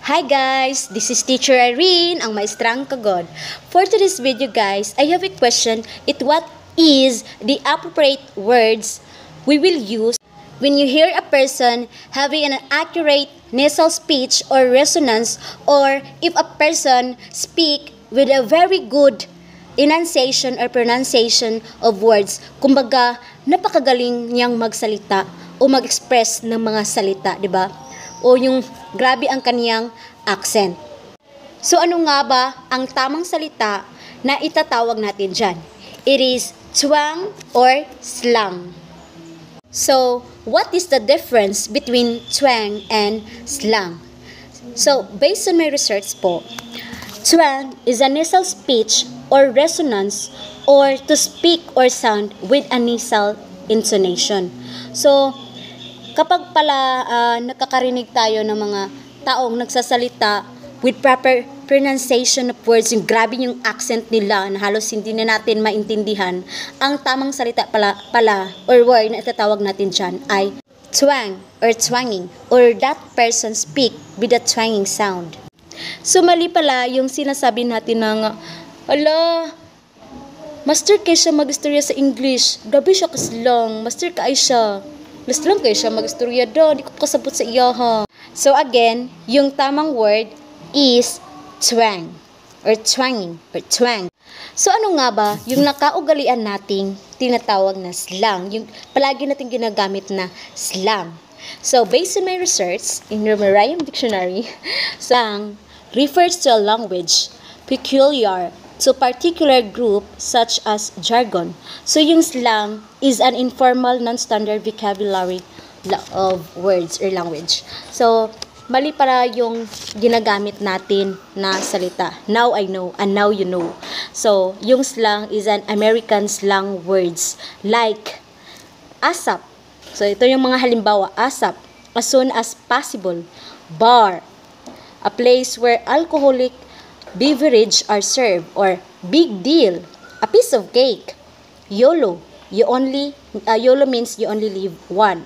Hi guys, this is Teacher Irene, ang maestrang kagod. For today's video guys, I have a question. What is the appropriate words we will use when you hear a person having an accurate nasal speech or resonance, or if a person speak with a very good enunciation or pronunciation of words. Kumbaga, napakagaling niyang magsalita o mag-express ng mga salita, di ba? O yung grabe ang kaniyang accent. So ano nga ba ang tamang salita na itatawag natin dyan? It is twang or slang. So, what is the difference between twang and slang? So, based on my research po, twang is a nasal speech or resonance or to speak or sound with a nasal intonation. So, kapag pala nakakarinig tayo ng mga taong nagsasalita with proper pronunciation of words, yung grabe yung accent nila na halos hindi na natin maintindihan, ang tamang salita pala or word na itatawag natin dyan ay twang or twanging, or that person speak with a twanging sound. So mali pala yung sinasabi natin na master kay siya mag-istorya sa English, grabe siya kaslang, master kay siya. Last lang kayo siya mag-istorya daw, hindi ko kasabot sa iya ha. So again, yung tamang word is twang or twanging or twang. So ano nga ba yung nakaugalian nating tinatawag na slang, yung palagi nating ginagamit na slang? So based on my research in the Merriam Dictionary, slang refers to a language peculiar to particular group such as jargon. So yung slang is an informal non-standard vocabulary of words or language. So mali para yung ginagamit natin na salita. Now I know and now you know. So yung slang is an American slang words like ASAP. So ito yung mga halimbawa: ASAP, as soon as possible; bar, a place where alcoholic beverage are served, or big deal, a piece of cake; YOLO, YOLO means you only live one;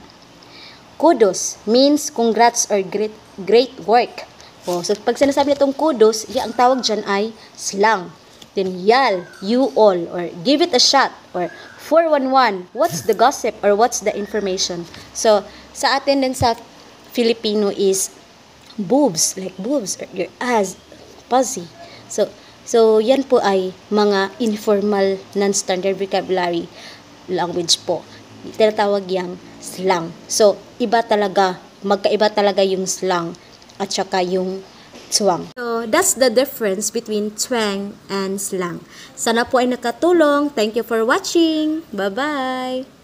kudos means congrats or great work. So pag sinasabi nitong kudos, ang tawag dyan ay slang. Then yal, you all, or give it a shot, or 411, what's the gossip or what's the information. So sa atin din sa Filipino is boobs, like boobs, or your ass, pussy. So yan po ay mga informal non-standard vocabulary language po. Tinatawag yang slang. So magkaiba talaga yung slang at saka yung twang. So that's the difference between twang and slang. Sana po ay nakatulong. Thank you for watching. Bye-bye!